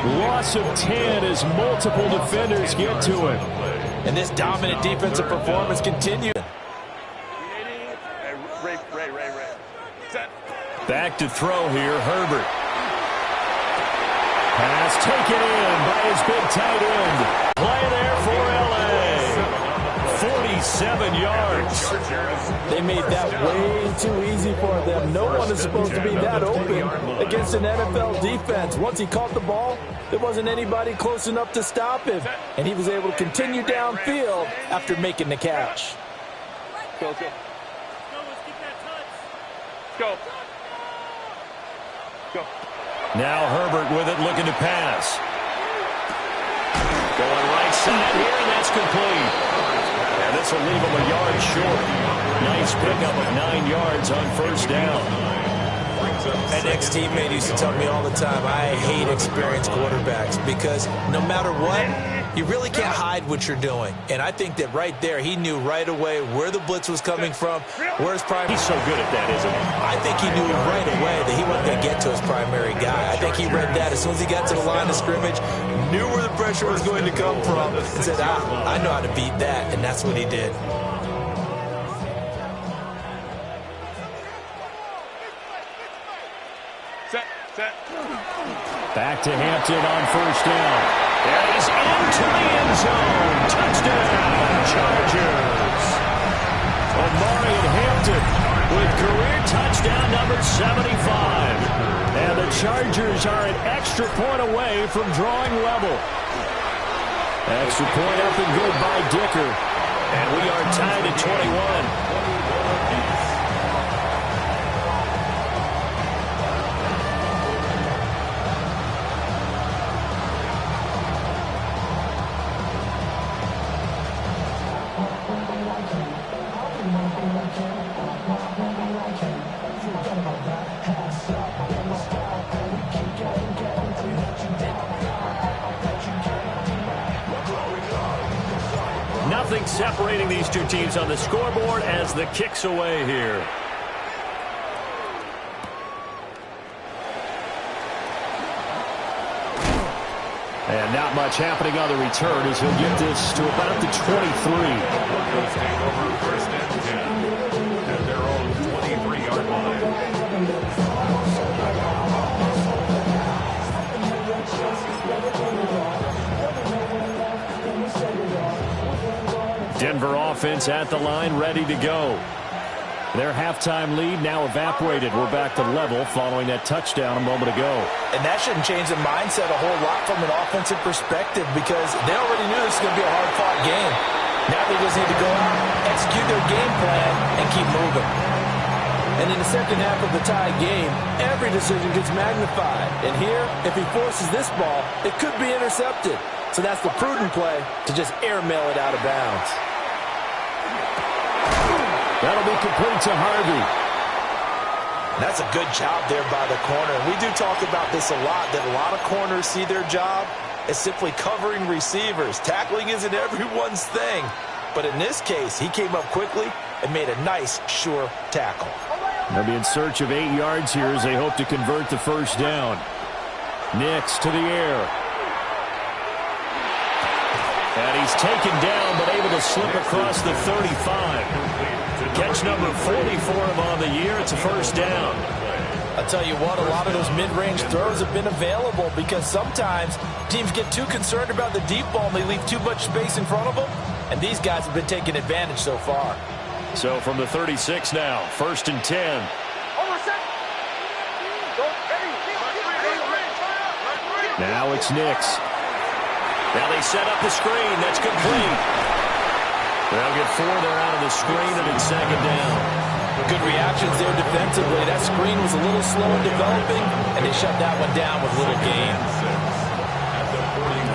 Loss of 10 as multiple defenders get to him. And this dominant defensive performance continues. Back to throw here, Herbert. Pass taken in by his big tight end. Play there for L.A. 47 yards. They made that way too easy for them. No one is supposed to be that open against an NFL defense. Once he caught the ball, there wasn't anybody close enough to stop him. And he was able to continue downfield after making the catch. Go. Go. Now Herbert with it, looking to pass. Going right side here, and that's complete. And this will leave him a yard short. Nice pickup of 9 yards on first down. An ex-teammate used to tell me all the time, I hate experienced quarterbacks because no matter what, you really can't hide what you're doing. And I think that right there, he knew right away where the blitz was coming from, where his primary... He's so good at that, isn't he? I think he knew right away that he wasn't going to get to his primary guy. I think he read that as soon as he got to the line of scrimmage, knew where the pressure was going to come from, and said, I know how to beat that, and that's what he did. Back to Hampton on first down. And he's into the end zone. Touchdown, Chargers. Omarion Hampton with career touchdown number 75. And the Chargers are an extra point away from drawing level. Extra point up and good by Dicker. And we are tied at 21. Nothing separating these two teams on the scoreboard as the kick's away here. And not much happening on the return as he'll get this to about the 23. Denver offense at the line, ready to go. Their halftime lead now evaporated. We're back to level following that touchdown a moment ago. And that shouldn't change the mindset a whole lot from an offensive perspective because they already knew this was going to be a hard-fought game. Now they just need to go out, execute their game plan, and keep moving. And in the second half of the tie game, every decision gets magnified. And here, if he forces this ball, it could be intercepted. So that's the prudent play to just airmail it out of bounds. That'll be complete to Harvey. That's a good job there by the corner. We do talk about this a lot, that a lot of corners see their job as simply covering receivers. Tackling isn't everyone's thing. But in this case, he came up quickly and made a nice, sure tackle. They'll be in search of 8 yards here as they hope to convert the first down. Nix to the air. And he's taken down, but able to slip across the 35. Catch number 40 for him on the year. It's a first down. I'll tell you what, a lot of those mid-range throws have been available because sometimes teams get too concerned about the deep ball and they leave too much space in front of them. And these guys have been taking advantage so far. So from the 36 now, first and 10. Now it's Nix. Now they set up the screen. That's complete. They'll get 4 there out of the screen, and it's second down. Good reactions there defensively. That screen was a little slow in developing, and they shut that one down with little gain.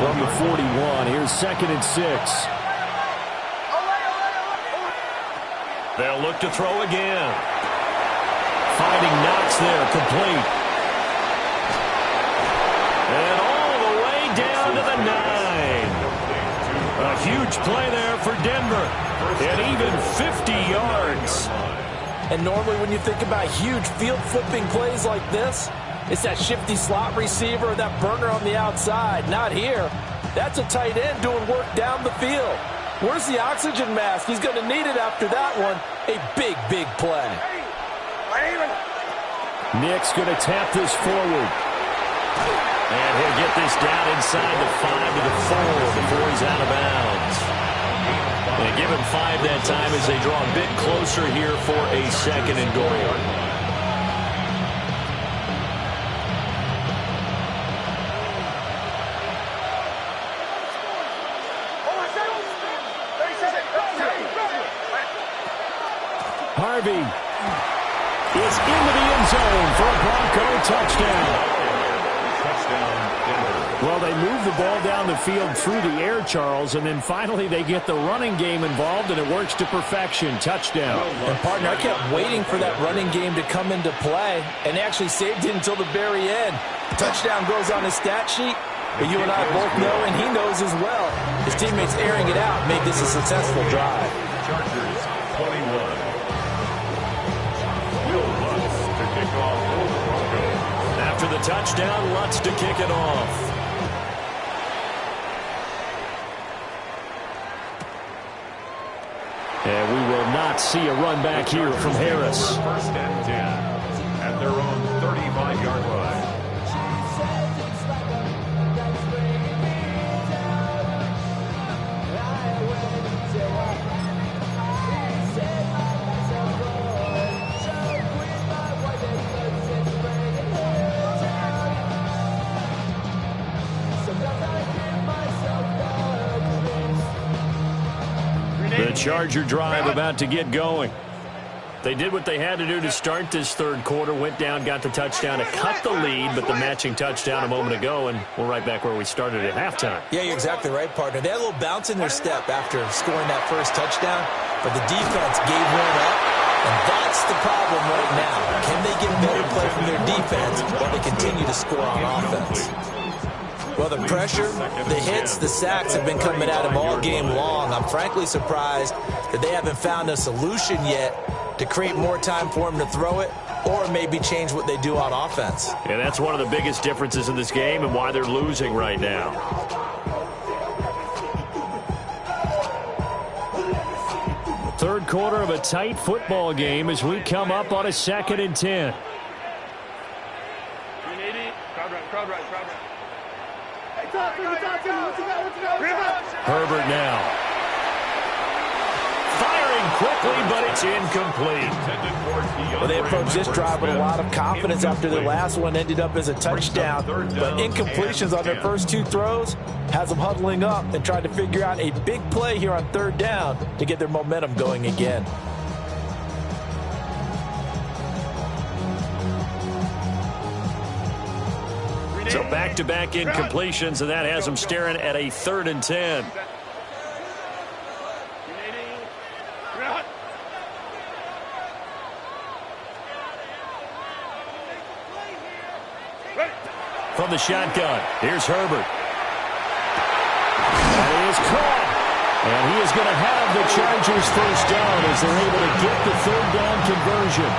From the 41, here's second and 6. They'll look to throw again. Finding Knox there, complete. And all the way down to the 9. A huge play there for Denver. And even 50 yards. And normally when you think about huge field-flipping plays like this, It's that shifty slot receiver or that burner on the outside. Not here. That's a tight end doing work down the field. Where's the oxygen mask? He's going to need it after that one. A big, big play. Nick's going to tap this forward. And he'll get this down inside the 5 to the 4 before he's out of bounds. And give him 5 that time as they draw a bit closer here for a 2nd and goal. Harvey is into the end zone for a Bronco touchdown. Well, they move the ball down the field through the air, Charles, and then finally they get the running game involved, and it works to perfection. Touchdown. And, partner, I kept waiting for that running game to come into play, and they actually saved it until the very end. Touchdown goes on his stat sheet, but you and I both know, and he knows as well, his teammates airing it out made this a successful drive. Chargers 21. After the touchdown, Lutz to kick it off. And we will not see a run back here from Harris. 1st and 10 at their own 35-yard line. The Charger drive about to get going. They did what they had to do to start this 3rd quarter, went down, got the touchdown to cut the lead, but the matching touchdown a moment ago, and we're right back where we started at halftime. Yeah, you're exactly right, partner. They had a little bounce in their step after scoring that first touchdown, but the defense gave one up, and that's the problem right now. Can they get better play from their defense while they continue to score on offense? Well, the pressure, the hits, the sacks have been coming at him all game long. I'm frankly surprised that they haven't found a solution yet to create more time for him to throw it or maybe change what they do on offense. And that's one of the biggest differences in this game and why they're losing right now. Third quarter of a tight football game as we come up on a 2nd and 10. Herbert now. Firing quickly, but it's incomplete. Well, they approached this drive with a lot of confidence after their last one ended up as a touchdown. But incompletions on their first 2 throws has them huddling up and trying to figure out a big play here on 3rd down to get their momentum going again. So back-to-back incompletions, and that has them staring at a 3rd and 10. From the shotgun, here's Herbert. That is caught. And he is going to have the Chargers first down as they're able to get the 3rd down conversion.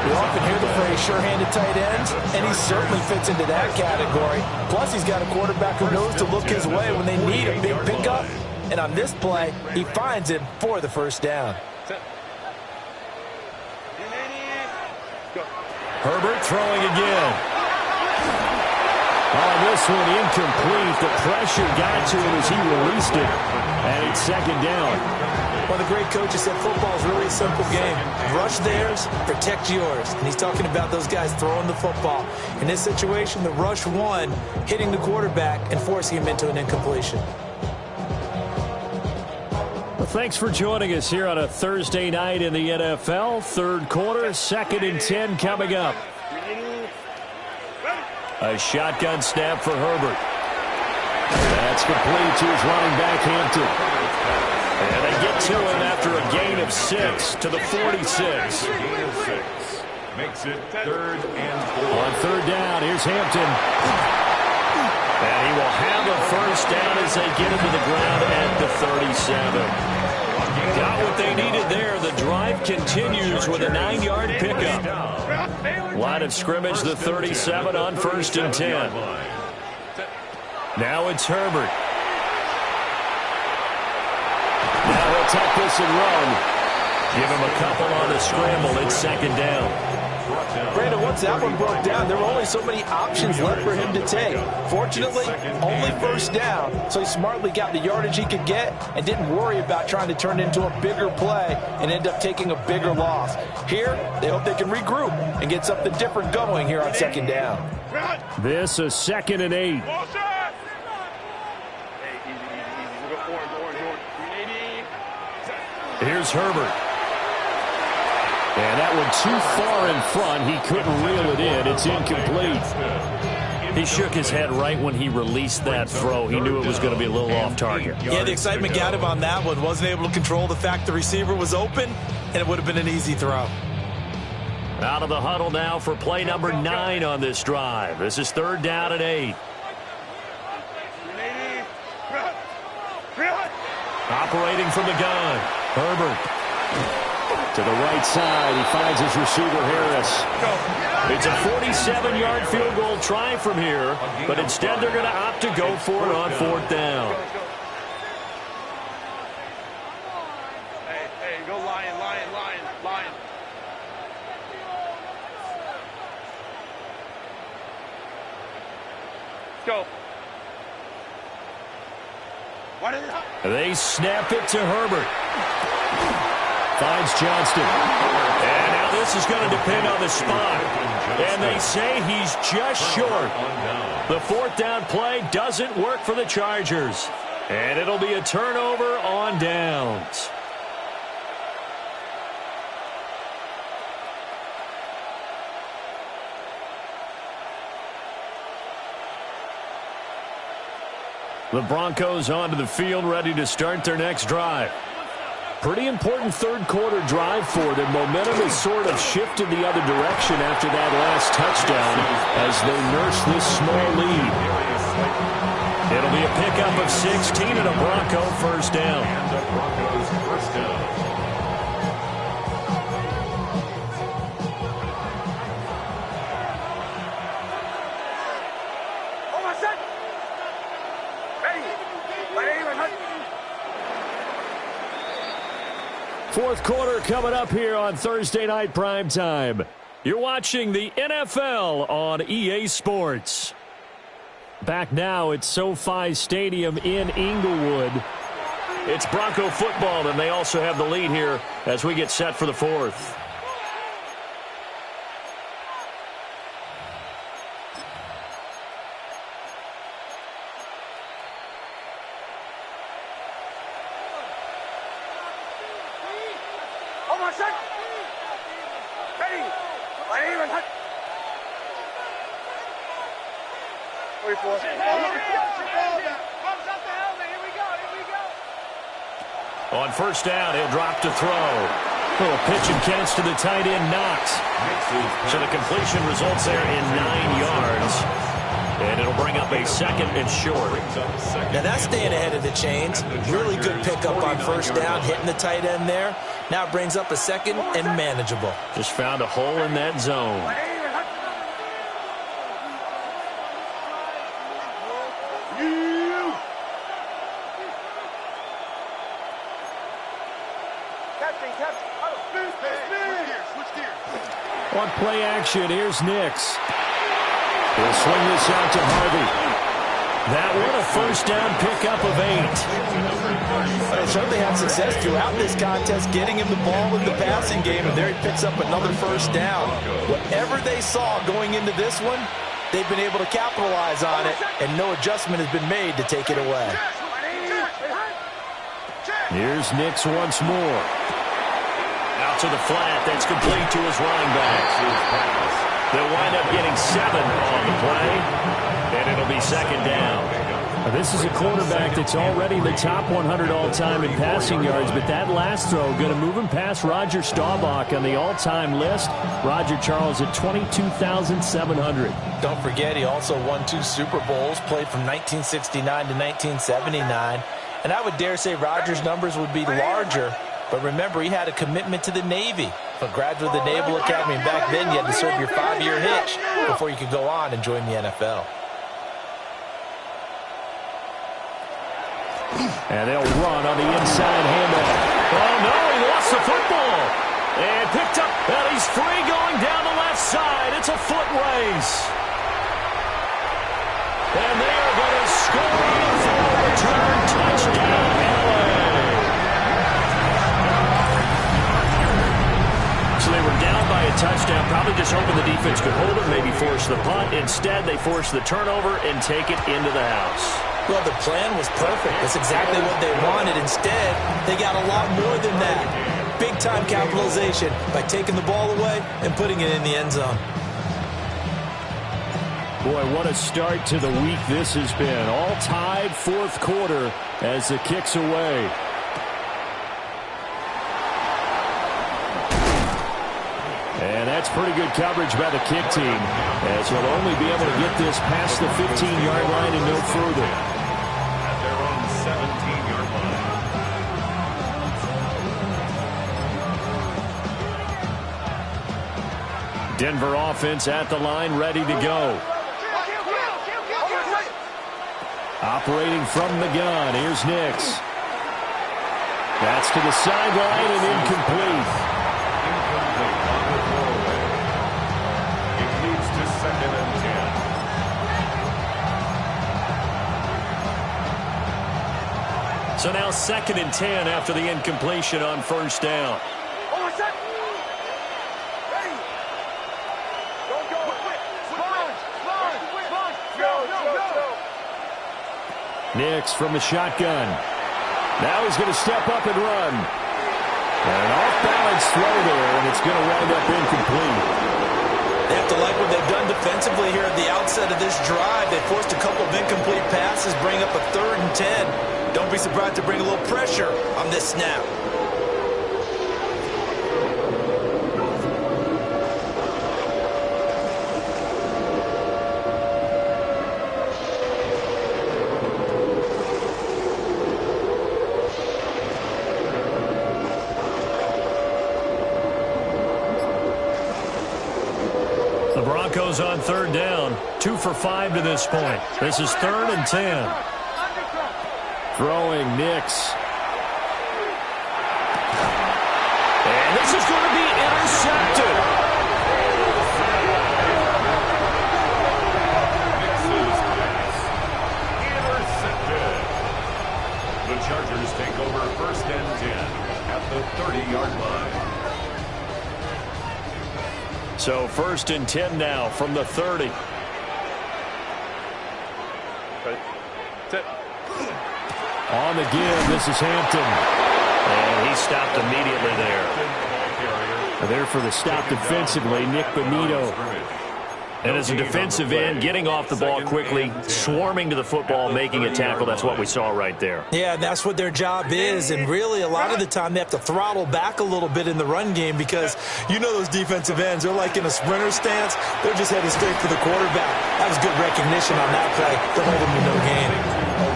We often hear the phrase sure-handed tight ends, and he certainly fits into that category. Plus, he's got a quarterback who knows to look his way when they need a big pickup. And on this play, he finds him for the first down. Herbert throwing again. On this one, incomplete. The pressure got to him as he released it. And it's 2nd down. Well, the great coach has said football is really a simple game. Rush theirs, protect yours. And he's talking about those guys throwing the football. In this situation, the rush won, hitting the quarterback and forcing him into an incompletion. Well, thanks for joining us here on a Thursday night in the NFL. 3rd quarter, 2nd and 10 coming up. A shotgun snap for Herbert. That's complete to his running back, Hampton. And they get to him after a gain of 6 to the 46. Makes it 3rd and 4. On 3rd down, here's Hampton. And he will have a first down as they get him to the ground at the 37. Got what they needed there. The drive continues with a 9-yard pickup. Line of scrimmage, the 37 on 1st and 10. Now it's Herbert. Now he'll tuck this and run. Give him a couple on the scramble. It's 2nd down. Brandon, once that one broke down, there were only so many options left for him to take. Fortunately, only 1st down, so he smartly got the yardage he could get and didn't worry about trying to turn it into a bigger play and end up taking a bigger loss. Here, they hope they can regroup and get something different going here on 2nd down. This is 2nd and 8. Here's Herbert. And that one too far in front. He couldn't reel it in. It's incomplete. He shook his head right when he released that throw. He knew it was going to be a little off target. Yeah, the excitement got him on that one. Wasn't able to control the fact the receiver was open, and it would have been an easy throw. Out of the huddle now for play number 9 on this drive. This is 3rd down and 8. Operating from the gun. Herbert. To the right side, he finds his receiver, Harris. It's a 47-yard field goal try from here, but instead they're going to opt to go for it on 4th down. Hey, go Lion. Go. They snap it to Herbert. Finds Johnston. And now this is going to depend on the spot. And they say he's just short. The 4th down play doesn't work for the Chargers. And it'll be a turnover on downs. The Broncos onto the field, ready to start their next drive. Pretty important 3rd quarter drive for them. Momentum has sort of shifted the other direction after that last touchdown as they nurse this small lead. It'll be a pickup of 16 and a Bronco 1st down. Fourth quarter coming up here on Thursday Night Primetime. You're watching the NFL on EA Sports. Back now at SoFi Stadium in Inglewood. It's Bronco football, and they also have the lead here as we get set for the 4th. On 1st down, he'll drop to throw. Little pitch and catch to the tight end, Knox. So the completion results there in 9 yards. And it'll bring up a 2nd and short. Now that's staying ahead of the chains. Really good pickup on 1st down, hitting the tight end there. Now it brings up a 2nd and manageable. Just found a hole in that zone. On play action, here's Nix. He'll swing this out to Harvey. That one, a 1st down pickup of 8. They certainly had success throughout this contest, getting him the ball in the passing game, and there he picks up another 1st down. Whatever they saw going into this one, they've been able to capitalize on it, and no adjustment has been made to take it away. Here's Nix once more. Out to the flat. That's complete to his running back. They'll wind up getting 7 on the play, and it'll be 2nd down. Now, this is a quarterback that's already in the top 100 all-time in passing yards, but that last throw going to move him past Roger Staubach on the all-time list. Roger Charles at 22,700. Don't forget, he also won 2 Super Bowls, played from 1969 to 1979. And I would dare say Rodgers' numbers would be larger. But remember, he had a commitment to the Navy. A graduate of the Naval Academy. And back then, you had to serve your 5-year hitch before you could go on and join the NFL. And they'll run on the inside handoff. Oh, no, he lost the football. And picked up, and he's free going down the left side. It's a foot race. And they are going to score on the return touchdown, LA. So they were down by a touchdown, probably just hoping the defense could hold it, maybe force the punt. Instead, they force the turnover and take it into the house. Well, the plan was perfect. That's exactly what they wanted. Instead, they got a lot more than that. Big-time capitalization by taking the ball away and putting it in the end zone. Boy, what a start to the week this has been. All tied fourth quarter as the kick's away. And that's pretty good coverage by the kick team, as he'll only be able to get this past the 15-yard line and no further. At their own 17-yard line. Denver offense at the line, ready to go. Operating from the gun, here's Nix. That's to the sideline and incomplete. It leads to 2nd and 10. So now 2nd and 10 after the incompletion on first down. Nix from the shotgun. Now he's going to step up and run. And an off-balance throw there, and it's going to wind up incomplete. They have to like what they've done defensively here at the outset of this drive. They forced a couple of incomplete passes, bring up a 3rd and 10. Don't be surprised to bring a little pressure on this snap. Broncos on 3rd down. 2 for 5 to this point. This is 3rd and 10. Throwing Nix. And this is going to be intercepted. Nix's pass. Intercepted. The Chargers take over 1st and 10 at the 30-yard line. So 1st and 10 now from the 30. On the give, this is Hampton. And he stopped immediately there. There for the stop defensively, Nick Bonito. And as a defensive end, getting off the ball quickly, swarming to the football, making a tackle, that's what we saw right there. Yeah, that's what their job is. And really, a lot of the time, they have to throttle back a little bit in the run game because you know those defensive ends, they're like in a sprinter stance. They're just headed straight for the quarterback. That was good recognition on that play to hold them to no gain.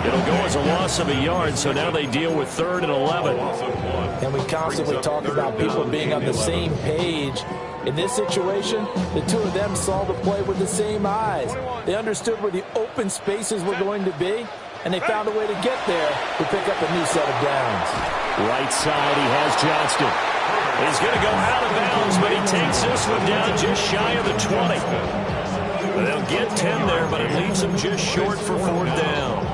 It'll go as a loss of a yard, so now they deal with 3rd and 11. And we constantly talk about people being on the same page. In this situation, the two of them saw the play with the same eyes. They understood where the open spaces were going to be, and they found a way to get there to pick up a new set of downs. Right side, he has Johnston. He's going to go out of bounds, but he takes this one down just shy of the 20. They'll get 10 there, but it leaves them just short for 4th down.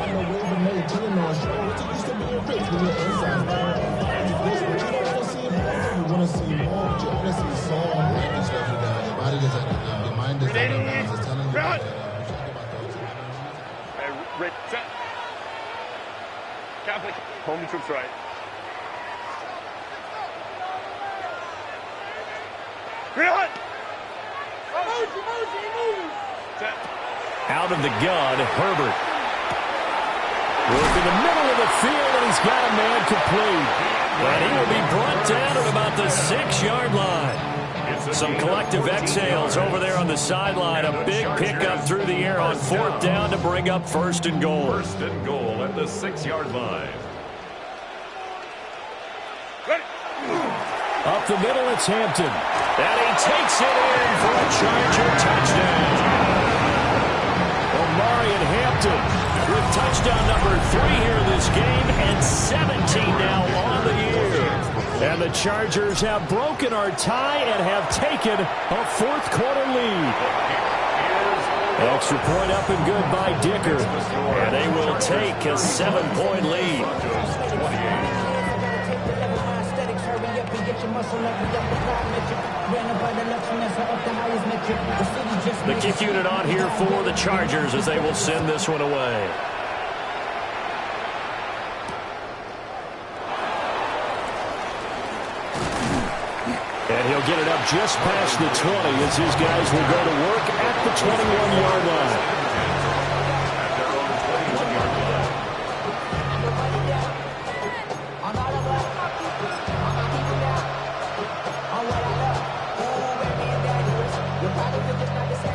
Catholic, home troops right. Green hunt! Out of the gun, Herbert. Work in the middle of the field, and he's got a man complete. But he will be brought down at about the 6-yard line. Some collective exhales over there on the sideline. A big pickup through the air on 4th down to bring up 1st and goal. 1st and goal at the 6-yard line. Up the middle, it's Hampton. And he takes it in for a Charger touchdown. Omarion Hampton with touchdown number 3 here this game and 17 now on the year. And the Chargers have broken our tie and have taken a fourth-quarter lead. Extra point up and good by Dicker. And they will take a 7-point lead. The kick unit on here for the Chargers as they will send this one away. And he'll get it up just past the 20 as his guys will go to work at the 21-yard line.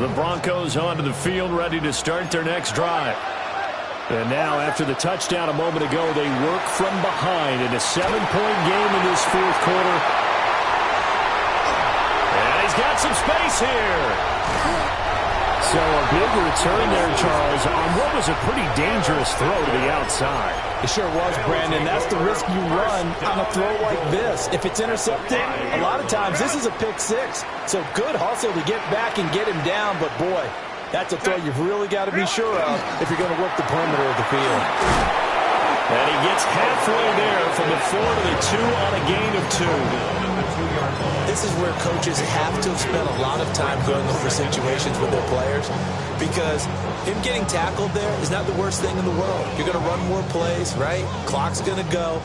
The Broncos onto the field, ready to start their next drive. And now, after the touchdown a moment ago, they work from behind in a 7-point game in this fourth quarter. And he's got some space here. So a big return there, Charles, on what was a pretty dangerous throw to the outside. It sure was, Brandon. That's the risk you run on a throw like this. If it's intercepted, a lot of times this is a pick six. So good hustle to get back and get him down. But, boy, that's a throw you've really got to be sure of if you're going to work the perimeter of the field. And he gets halfway there from the 4 to the 2 on a gain of 2. This is where coaches have to have spent a lot of time going over situations with their players, because him getting tackled there is not the worst thing in the world. You're going to run more plays, right? Clock's going to go.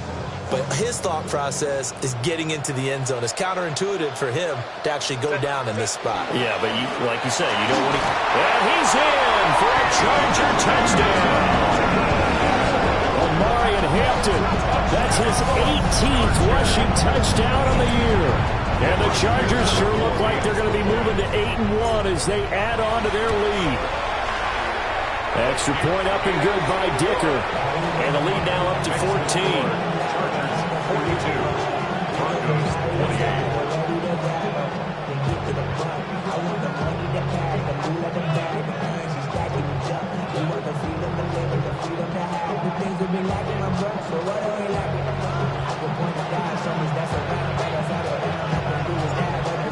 But his thought process is getting into the end zone. It's counterintuitive for him to actually go down in this spot. Yeah, but like you said, you don't want to... And he's in for a Charger touchdown. Omarion Hampton, that's his 18th rushing touchdown on the year. And the Chargers sure look like they're going to be moving to 8-1 as they add on to their lead. Extra point up and good by Dicker. And the lead now up to 14. 42, Broncos 28.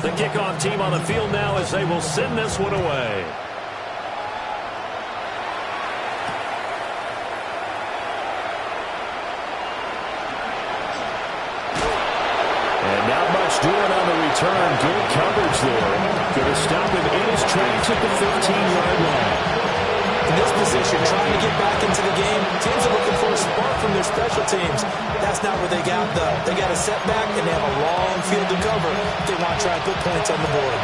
The kickoff team on the field now as they will send this one away. Doing on the return, good coverage there. Going to stop him in his tracks at the 15-yard line. In this position, trying to get back into the game, teams are looking for a spark from their special teams. That's not what they got, though. They got a setback, and they have a long field to cover if they want to try and put points on the board.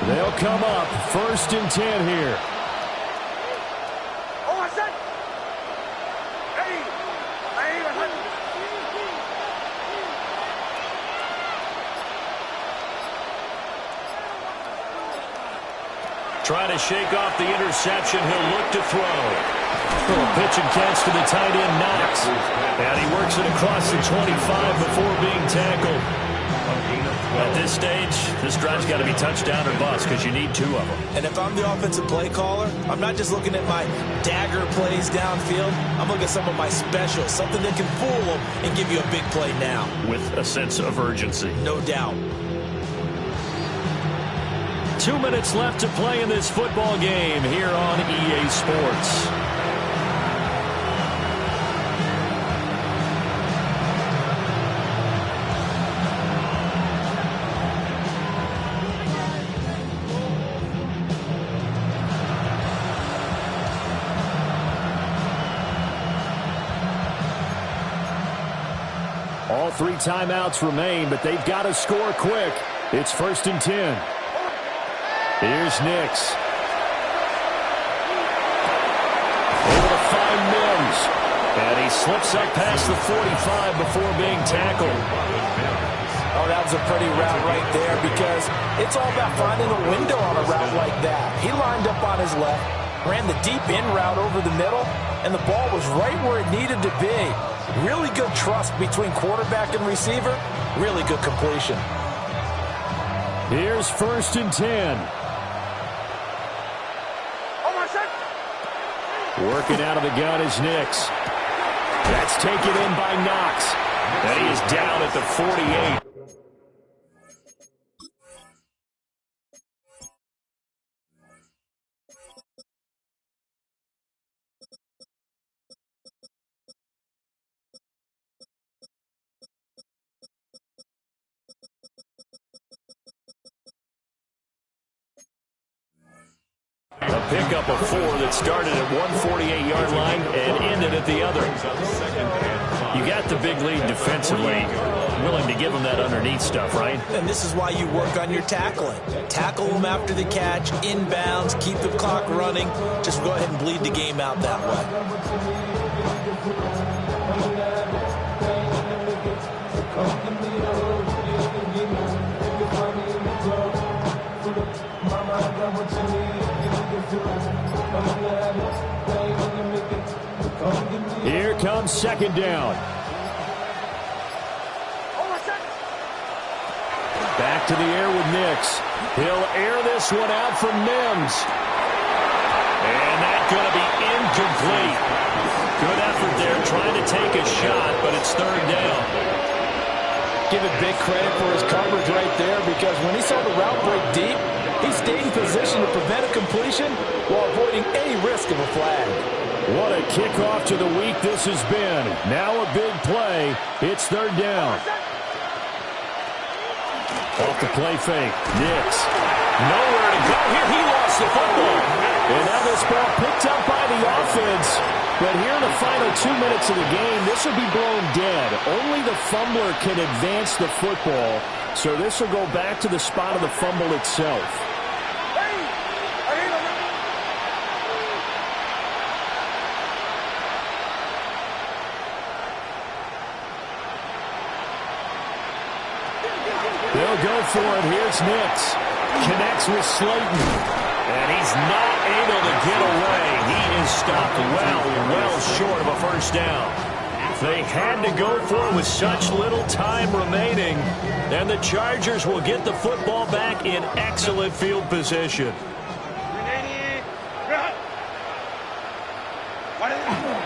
They'll come up 1st and 10 here. Trying to shake off the interception. He'll look to throw. Little pitch and catch to the tight end, Knox. And he works it across the 25 before being tackled. At this stage, this drive's got to be touchdown or bust because you need 2 of them. And if I'm the offensive play caller, I'm not just looking at my dagger plays downfield. I'm looking at some of my specials, something that can fool them and give you a big play now. With a sense of urgency. No doubt. 2 minutes left to play in this football game here on EA Sports. All 3 timeouts remain, but they've got to score quick. It's 1st and 10. Here's Nix. Able to find Mims. And he slips up past the 45 before being tackled. Oh, that was a pretty route right there because it's all about finding a window on a route like that. He lined up on his left, ran the deep in route over the middle, and the ball was right where it needed to be. Really good trust between quarterback and receiver. Really good completion. Here's 1st and 10. Working out of the gun is Nix. That's taken in by Knox. And he is down at the 48. A pickup of 4 that started at 148-yard line and ended at the other. You got the big lead defensively. Willing to give them that underneath stuff, right? And this is why you work on your tackling. Tackle them after the catch, inbounds, keep the clock running. Just go ahead and bleed the game out that way. Here comes 2nd down. Back to the air with Nix. He'll air this one out from Mims. And that's going to be incomplete. Good effort there trying to take a shot, but it's 3rd down. Give it big credit for his coverage right there because when he saw the route break deep, he stayed in position to prevent a completion while avoiding any risk of a flag. What a kickoff to the week this has been. Now a big play. It's 3rd down. Off the play fake. Nix. Nowhere to go here. He lost the football. And now this ball picked up by the offense. But here in the final 2 minutes of the game, this will be blown dead. Only the fumbler can advance the football. So this will go back to the spot of the fumble itself. They'll go for it. Here's Nix. Connects with Slayton. And he's not able to get away. He is stopped well short of a 1st down. They had to go for it with such little time remaining. And the Chargers will get the football back in excellent field position.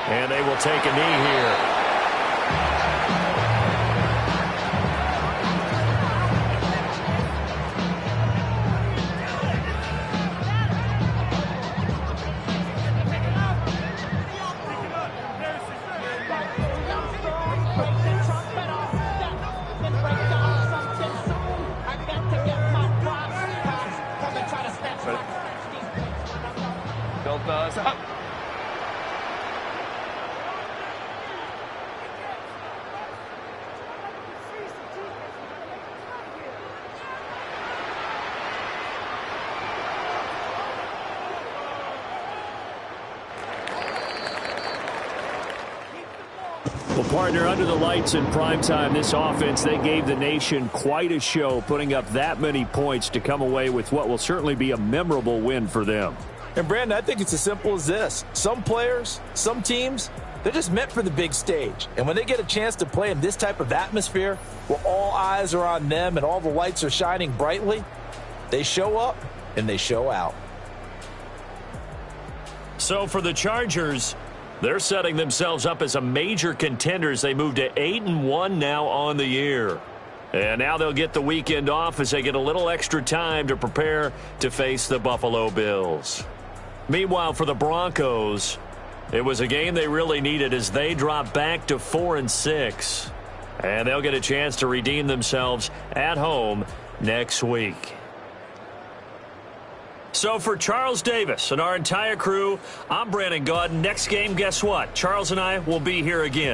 And they will take a knee here. Well, partner, under the lights in primetime, this offense, they gave the nation quite a show, putting up that many points to come away with what will certainly be a memorable win for them. And, Brandon, I think it's as simple as this. Some players, some teams, they're just meant for the big stage. And when they get a chance to play in this type of atmosphere where all eyes are on them and all the lights are shining brightly, they show up and they show out. So for the Chargers, they're setting themselves up as a major contender as they move to 8-1 now on the year. And now they'll get the weekend off as they get a little extra time to prepare to face the Buffalo Bills. Meanwhile, for the Broncos, it was a game they really needed as they drop back to 4-6. And they'll get a chance to redeem themselves at home next week. So for Charles Davis and our entire crew, I'm Brandon Gaudin. Next game, guess what? Charles and I will be here again.